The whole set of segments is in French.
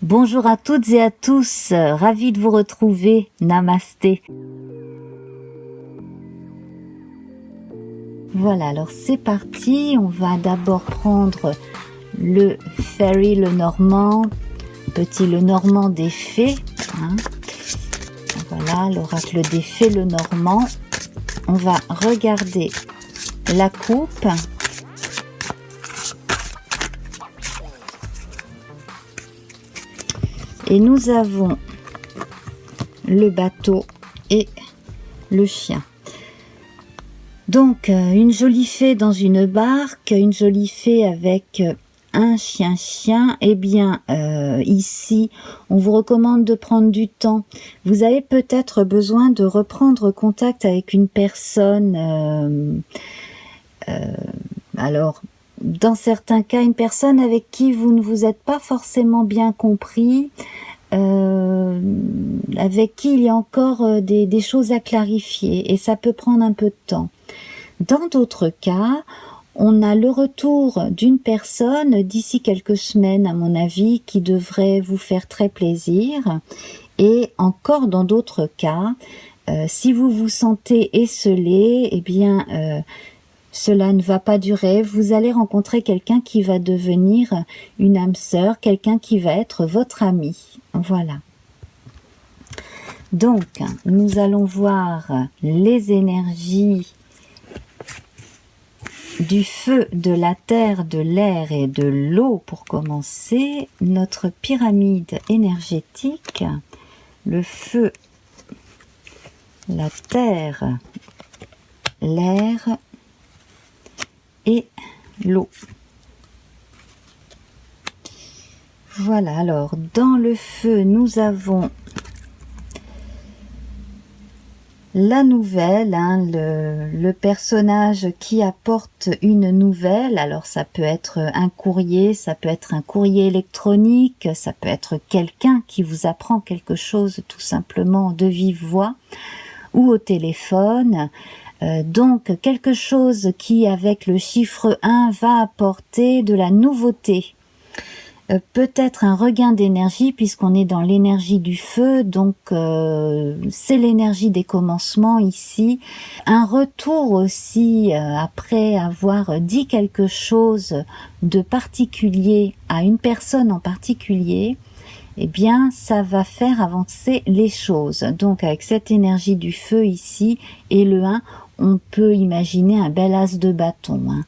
Bonjour à toutes et à tous, ravi de vous retrouver, namasté. Voilà, alors c'est parti, on va d'abord prendre le Fairy Lenormand, petit Lenormand des fées. Voilà, l'oracle des fées Lenormand. On va regarder la coupe. Et nous avons le bateau et le chien. Donc, une jolie fée dans une barque, une jolie fée avec un chien. Eh bien, ici, on vous recommande de prendre du temps. Vous avez peut-être besoin de reprendre contact avec une personne. Alors, dans certains cas, une personne avec qui vous ne vous êtes pas forcément bien compris, avec qui il y a encore des choses à clarifier, et ça peut prendre un peu de temps. Dans d'autres cas, on a le retour d'une personne d'ici quelques semaines, à mon avis, qui devrait vous faire très plaisir. Et encore dans d'autres cas, si vous vous sentez esselé, eh bien, cela ne va pas durer. Vous allez rencontrer quelqu'un qui va devenir une âme sœur, quelqu'un qui va être votre ami. Voilà. Donc, nous allons voir les énergies du feu, de la terre, de l'air et de l'eau pour commencer. Notre pyramide énergétique, le feu, la terre, l'air et l'eau. Voilà, alors dans le feu, nous avons la nouvelle, le personnage qui apporte une nouvelle. Alors ça peut être un courrier, ça peut être un courrier électronique, ça peut être quelqu'un qui vous apprend quelque chose tout simplement de vive voix ou au téléphone. Donc quelque chose qui avec le chiffre 1 va apporter de la nouveauté. Peut-être un regain d'énergie puisqu'on est dans l'énergie du feu, donc c'est l'énergie des commencements ici. Un retour aussi après avoir dit quelque chose de particulier à une personne en particulier, eh bien ça va faire avancer les choses. Donc avec cette énergie du feu ici et le 1, on peut imaginer un bel as de bâton.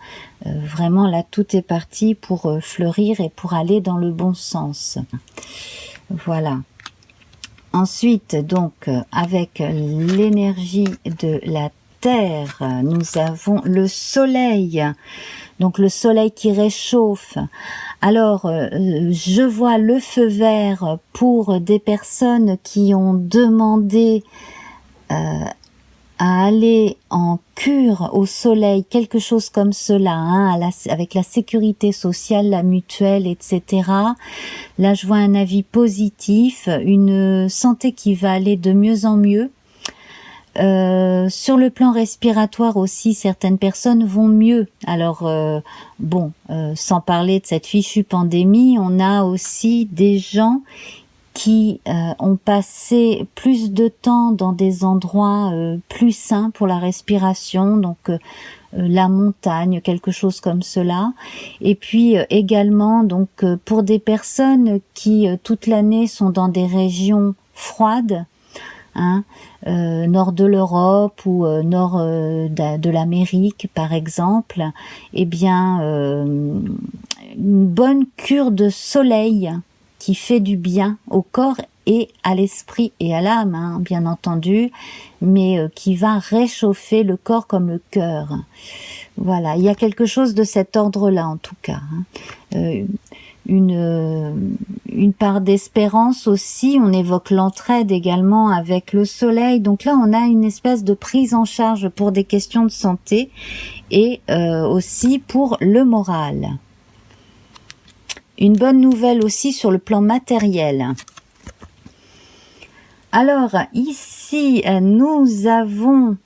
Vraiment là tout est parti pour fleurir et pour aller dans le bon sens. Voilà. Ensuite donc avec l'énergie de la terre, nous avons le soleil. Donc le soleil qui réchauffe. Alors je vois le feu vert pour des personnes qui ont demandé à aller en cure au soleil, quelque chose comme cela, avec la sécurité sociale, la mutuelle, etc. Là, je vois un avis positif, une santé qui va aller de mieux en mieux. Sur le plan respiratoire aussi, certaines personnes vont mieux. Alors, sans parler de cette fichue pandémie, on a aussi des gens qui ont passé plus de temps dans des endroits plus sains pour la respiration, donc la montagne, quelque chose comme cela. Et puis également donc pour des personnes qui toute l'année sont dans des régions froides, nord de l'Europe ou nord de l'Amérique par exemple, eh bien une bonne cure de soleil qui fait du bien au corps et à l'esprit et à l'âme, bien entendu, mais qui va réchauffer le corps comme le cœur. Voilà, il y a quelque chose de cet ordre-là en tout cas. Une part d'espérance aussi, on évoque l'entraide également avec le soleil, donc là on a une espèce de prise en charge pour des questions de santé et aussi pour le moral. Une bonne nouvelle aussi sur le plan matériel. Alors, ici, nous avons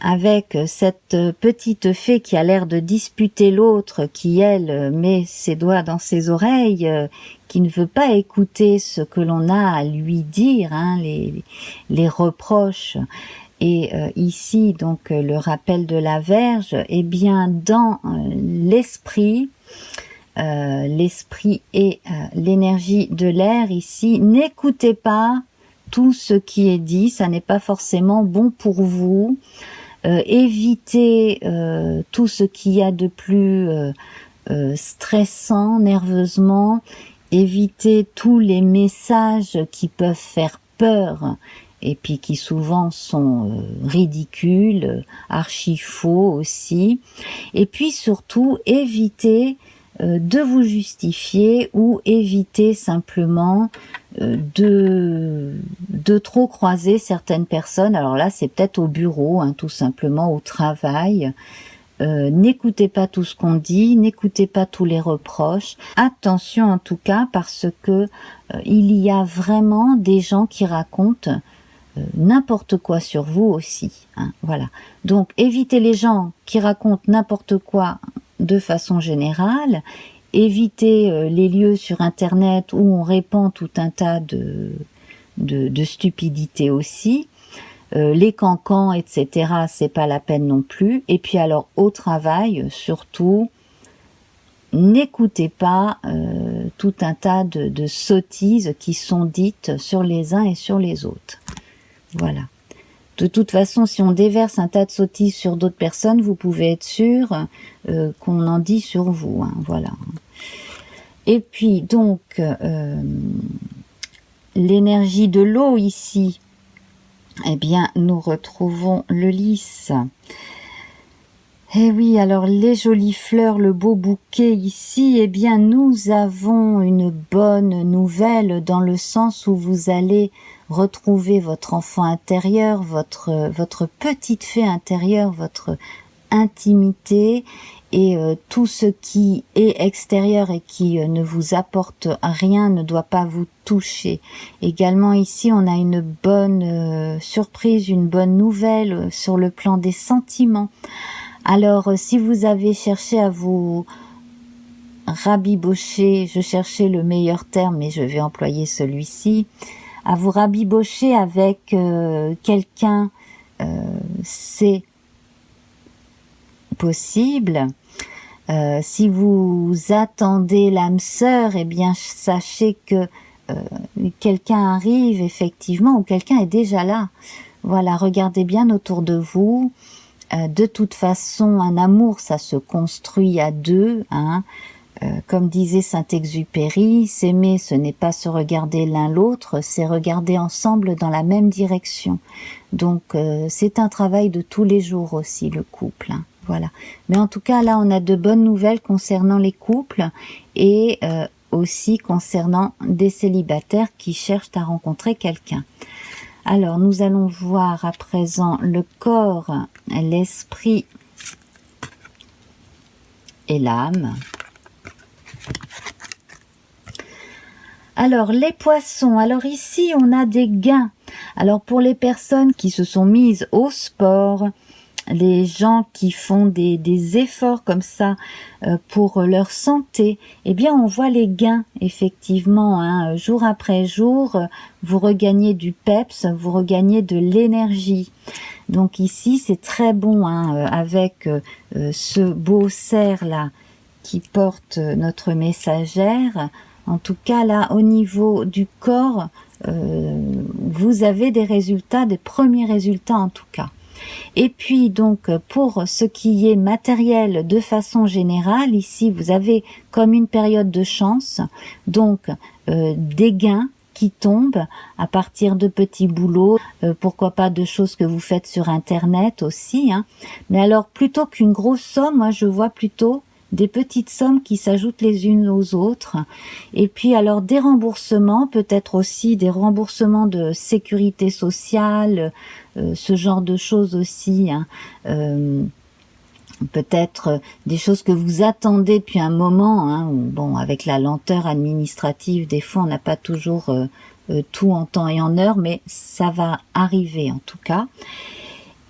avec cette petite fée qui a l'air de disputer l'autre, qui elle met ses doigts dans ses oreilles, qui ne veut pas écouter ce que l'on a à lui dire, hein, les reproches. Et ici donc le rappel de la Vierge, eh bien dans l'esprit et l'énergie de l'air ici, n'écoutez pas tout ce qui est dit, ça n'est pas forcément bon pour vous. Évitez tout ce qu'il y a de plus stressant, nerveusement. Évitez tous les messages qui peuvent faire peur et puis qui souvent sont ridicules, archi faux aussi. Et puis surtout, évitez de vous justifier ou éviter simplement de trop croiser certaines personnes. Alors là, c'est peut-être au bureau, hein, tout simplement, au travail. N'écoutez pas tout ce qu'on dit, n'écoutez pas tous les reproches. Attention en tout cas, parce que il y a vraiment des gens qui racontent n'importe quoi sur vous aussi, hein, voilà. Donc évitez les gens qui racontent n'importe quoi de façon générale, évitez les lieux sur internet où on répand tout un tas de stupidités aussi, les cancans, etc., c'est pas la peine non plus. Et puis alors au travail, surtout, n'écoutez pas tout un tas de sottises qui sont dites sur les uns et sur les autres. Voilà. De toute façon, si on déverse un tas de sottises sur d'autres personnes, vous pouvez être sûr qu'on en dit sur vous, hein, voilà. Et puis, donc, l'énergie de l'eau ici, eh bien, nous retrouvons le lys. Eh oui, alors les jolies fleurs, le beau bouquet ici, eh bien, nous avons une bonne nouvelle dans le sens où vous allez retrouver votre enfant intérieur, votre petite fée intérieure, votre intimité et tout ce qui est extérieur et qui ne vous apporte rien ne doit pas vous toucher. Également ici, on a une bonne surprise, une bonne nouvelle sur le plan des sentiments. Alors, si vous avez cherché à vous rabibocher, je cherchais le meilleur terme, mais je vais employer celui-ci, à vous rabibocher avec quelqu'un, c'est possible. Si vous attendez l'âme sœur, eh bien, sachez que quelqu'un arrive effectivement, ou quelqu'un est déjà là. Voilà, regardez bien autour de vous. De toute façon, un amour, ça se construit à deux, hein. Comme disait Saint-Exupéry, s'aimer, ce n'est pas se regarder l'un l'autre, c'est regarder ensemble dans la même direction. Donc, c'est un travail de tous les jours aussi, le couple, hein. Voilà. Mais en tout cas, là, on a de bonnes nouvelles concernant les couples et aussi concernant des célibataires qui cherchent à rencontrer quelqu'un. Alors, nous allons voir à présent le corps, l'esprit et l'âme. Alors, les poissons. Alors ici, on a des gains. Alors, pour les personnes qui se sont mises au sport, les gens qui font des efforts comme ça pour leur santé, eh bien on voit les gains effectivement, hein, jour après jour, vous regagnez du peps, vous regagnez de l'énergie. Donc ici c'est très bon, hein, avec ce beau cerf là qui porte notre messagère. En tout cas là au niveau du corps, vous avez des résultats, des premiers résultats en tout cas. Et puis donc pour ce qui est matériel de façon générale, ici vous avez comme une période de chance, donc des gains qui tombent à partir de petits boulots, pourquoi pas de choses que vous faites sur internet aussi, hein. Mais alors plutôt qu'une grosse somme, moi je vois plutôt des petites sommes qui s'ajoutent les unes aux autres. Et puis alors des remboursements, peut-être aussi des remboursements de sécurité sociale, ce genre de choses aussi, hein. Peut-être des choses que vous attendez depuis un moment, hein. Bon, avec la lenteur administrative, des fois on n'a pas toujours tout en temps et en heure, mais ça va arriver en tout cas.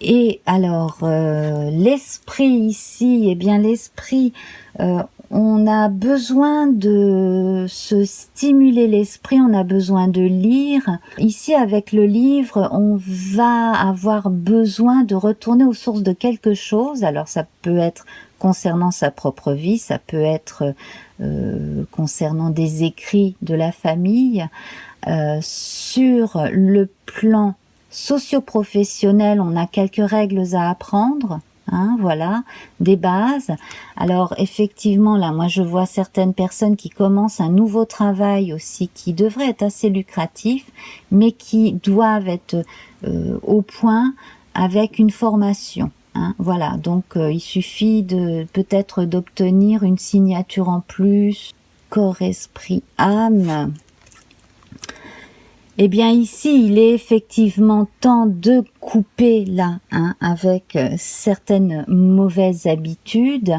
Et alors, l'esprit ici, eh bien l'esprit, on a besoin de se stimuler l'esprit, on a besoin de lire. Ici, avec le livre, on va avoir besoin de retourner aux sources de quelque chose. Alors, ça peut être concernant sa propre vie, ça peut être concernant des écrits de la famille. Sur le plan socio-professionnel, on a quelques règles à apprendre. Voilà, des bases. Alors effectivement, là, moi je vois certaines personnes qui commencent un nouveau travail aussi, qui devrait être assez lucratif, mais qui doivent être au point avec une formation. Voilà, donc il suffit de peut-être d'obtenir une signature en plus, corps, esprit, âme. Eh bien ici, il est effectivement temps de couper là, avec certaines mauvaises habitudes.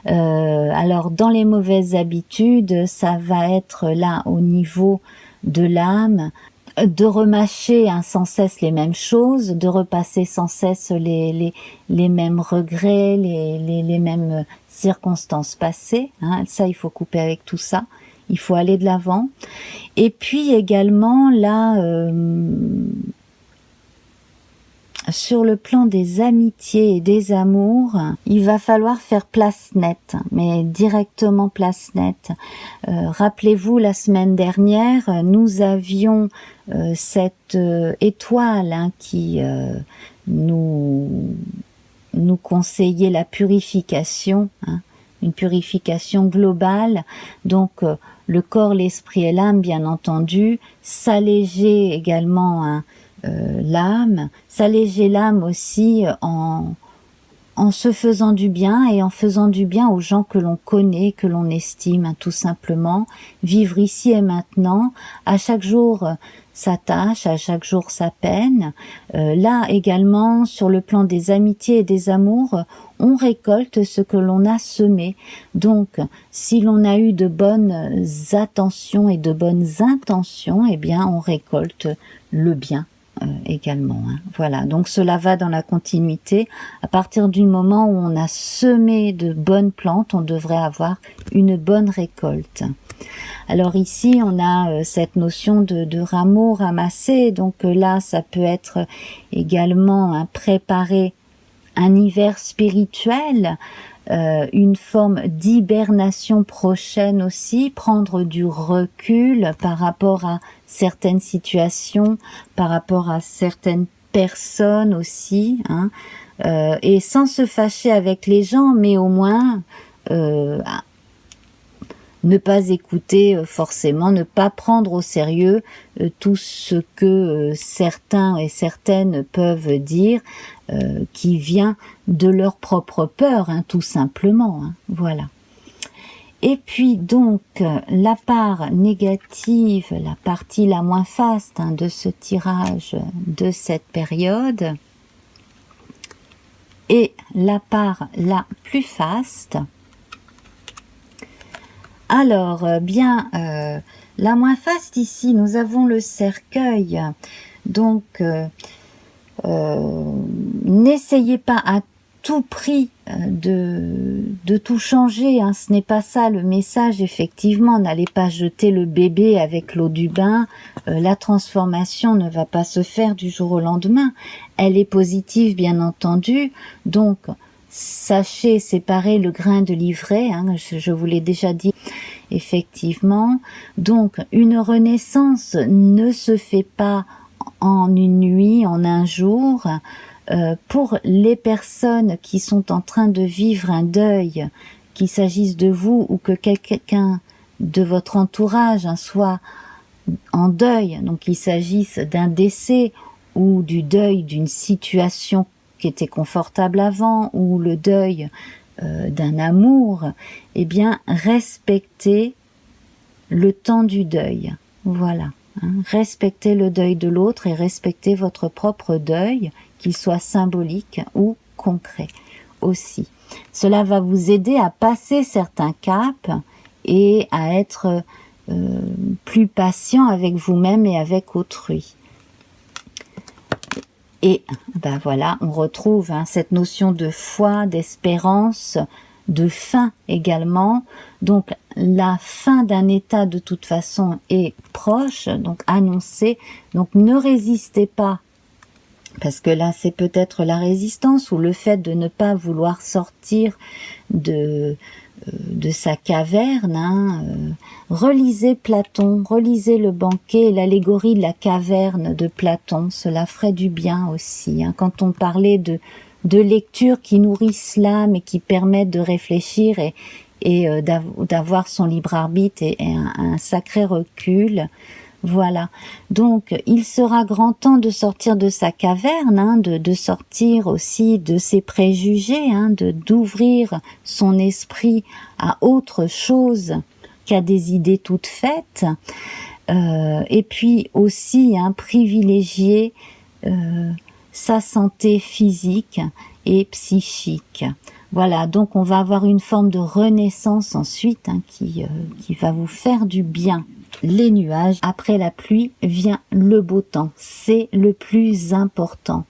Alors dans les mauvaises habitudes, ça va être là au niveau de l'âme, de remâcher sans cesse les mêmes choses, de repasser sans cesse les mêmes regrets, les mêmes circonstances passées. Ça, il faut couper avec tout ça. Il faut aller de l'avant. Et puis également, là, sur le plan des amitiés et des amours, il va falloir faire place nette, mais directement place nette. Rappelez-vous, la semaine dernière, nous avions cette étoile qui nous conseillait la purification, une purification globale, donc le corps, l'esprit et l'âme, bien entendu, s'alléger également l'âme, s'alléger l'âme aussi en se faisant du bien et en faisant du bien aux gens que l'on connaît, que l'on estime, tout simplement, vivre ici et maintenant, à chaque jour sa tâche, à chaque jour sa peine. Là également, sur le plan des amitiés et des amours, on récolte ce que l'on a semé. Donc, si l'on a eu de bonnes attentions et de bonnes intentions, eh bien, on récolte le bien également. Voilà, donc cela va dans la continuité. À partir du moment où on a semé de bonnes plantes, on devrait avoir une bonne récolte. Alors ici, on a cette notion de rameaux ramassés. Donc là, ça peut être également préparer un hiver spirituel, une forme d'hibernation prochaine aussi, prendre du recul par rapport à certaines situations, par rapport à certaines personnes aussi, et sans se fâcher avec les gens, mais au moins ne pas écouter forcément, ne pas prendre au sérieux tout ce que certains et certaines peuvent dire, qui vient de leur propre peur, tout simplement. Voilà. Et puis donc, la part négative, la partie la moins faste de ce tirage de cette période, et la part la plus faste. Alors, bien, la moins faste ici, nous avons le cercueil. Donc, n'essayez pas à tout prix de tout changer. Ce n'est pas ça le message, effectivement. N'allez pas jeter le bébé avec l'eau du bain. La transformation ne va pas se faire du jour au lendemain. Elle est positive, bien entendu. Donc, sachez séparer le grain de l'ivraie, je vous l'ai déjà dit, effectivement. Donc, une renaissance ne se fait pas en une nuit, en un jour. Pour les personnes qui sont en train de vivre un deuil, qu'il s'agisse de vous ou que quelqu'un de votre entourage soit en deuil, donc qu'il s'agisse d'un décès ou du deuil d'une situation qui était confortable avant, ou le deuil d'un amour, eh bien, respectez le temps du deuil. Voilà. Respectez le deuil de l'autre et respectez votre propre deuil, qu'il soit symbolique ou concret aussi. Cela va vous aider à passer certains caps et à être plus patient avec vous-même et avec autrui. Et ben voilà, on retrouve cette notion de foi, d'espérance, de fin également. Donc la fin d'un état de toute façon est proche, donc annoncée. Donc ne résistez pas, parce que là c'est peut-être la résistance ou le fait de ne pas vouloir sortir de sa caverne. Relisez Platon, relisez le banquet, l'allégorie de la caverne de Platon, cela ferait du bien aussi. Quand on parlait de lectures qui nourrissent l'âme et qui permettent de réfléchir et d'avoir son libre arbitre et un sacré recul. Voilà, donc il sera grand temps de sortir de sa caverne, de sortir aussi de ses préjugés, d'ouvrir son esprit à autre chose qu'à des idées toutes faites, et puis aussi privilégier sa santé physique et psychique. Voilà, donc on va avoir une forme de renaissance ensuite qui va vous faire du bien. Les nuages, après la pluie vient le beau temps, c'est le plus important.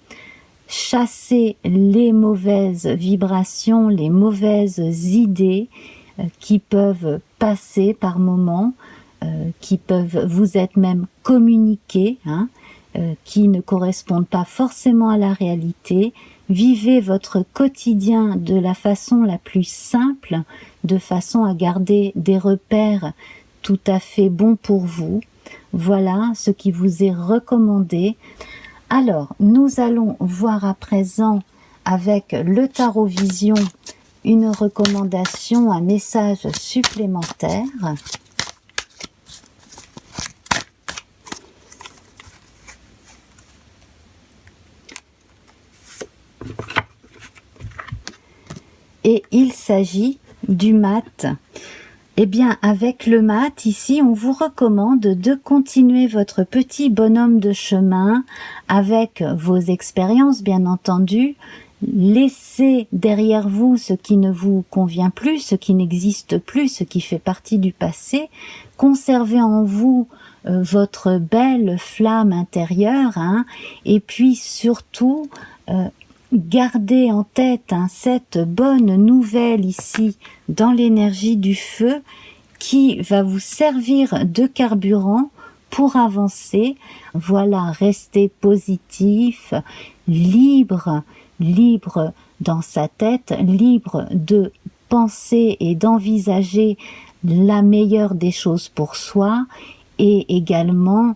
Chasser les mauvaises vibrations, les mauvaises idées qui peuvent passer par moments, qui peuvent vous être même communiquées, qui ne correspondent pas forcément à la réalité. Vivez votre quotidien de la façon la plus simple, de façon à garder des repères tout à fait bons pour vous. Voilà ce qui vous est recommandé. Alors, nous allons voir à présent avec le Tarot Vision une recommandation, un message supplémentaire. Et il s'agit du mat. Eh bien, avec le mat, ici, on vous recommande de continuer votre petit bonhomme de chemin avec vos expériences, bien entendu. Laissez derrière vous ce qui ne vous convient plus, ce qui n'existe plus, ce qui fait partie du passé. Conservez en vous votre belle flamme intérieure, et puis surtout, gardez en tête cette bonne nouvelle ici dans l'énergie du feu qui va vous servir de carburant pour avancer. Voilà, restez positif, libre dans sa tête, libre de penser et d'envisager la meilleure des choses pour soi et également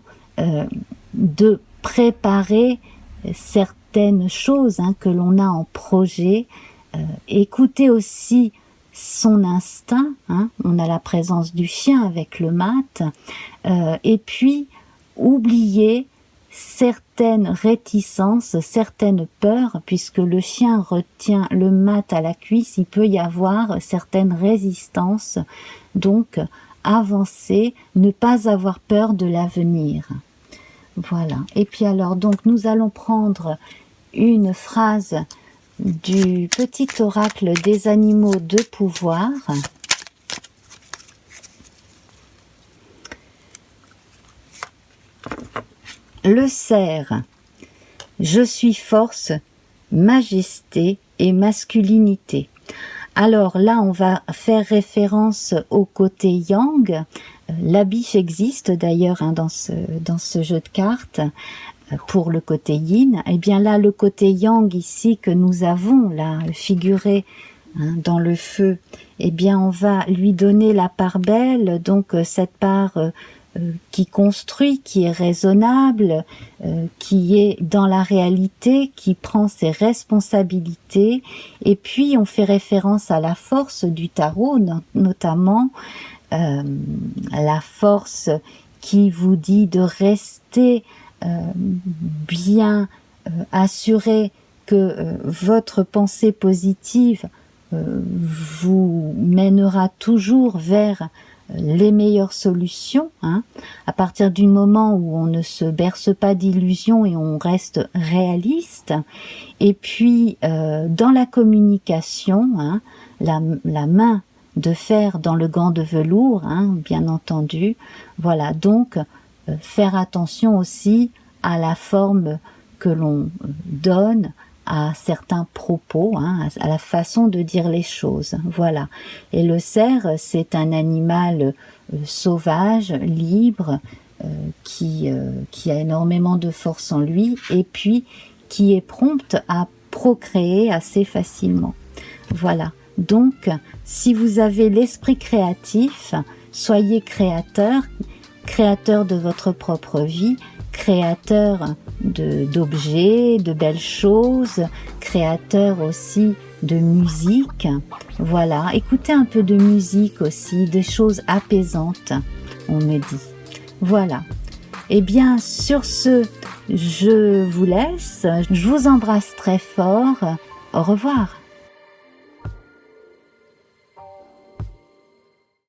de préparer certaines choses que l'on a en projet. Écoutez aussi son instinct, on a la présence du chien avec le mat, et puis oubliez certaines réticences, certaines peurs, puisque le chien retient le mat à la cuisse, il peut y avoir certaines résistances, donc avancer, ne pas avoir peur de l'avenir. Voilà, et puis alors donc nous allons prendre une phrase du petit oracle des animaux de pouvoir. Le cerf, je suis force, majesté et masculinité. Alors là, on va faire référence au côté yang. La biche existe d'ailleurs dans ce jeu de cartes pour le côté yin. Et bien là, le côté yang ici que nous avons là figuré dans le feu, eh bien on va lui donner la part belle, donc cette part qui construit, qui est raisonnable, qui est dans la réalité, qui prend ses responsabilités. Et puis on fait référence à la force du tarot, notamment la force qui vous dit de rester bien assuré que votre pensée positive vous mènera toujours vers les meilleures solutions, à partir du moment où on ne se berce pas d'illusions et on reste réaliste. Et puis dans la communication, la main de fer dans le gant de velours, bien entendu. Voilà, donc faire attention aussi à la forme que l'on donne à certains propos, hein, à la façon de dire les choses. Voilà. Et le cerf, c'est un animal sauvage, libre, qui a énormément de force en lui et puis qui est prompte à procréer assez facilement. Voilà. Donc, si vous avez l'esprit créatif, soyez créateur, créateur de votre propre vie, créateur d'objets, de belles choses, créateur aussi de musique. Voilà, écoutez un peu de musique aussi, des choses apaisantes, on me dit. Voilà. Eh bien, sur ce, je vous laisse. Je vous embrasse très fort. Au revoir.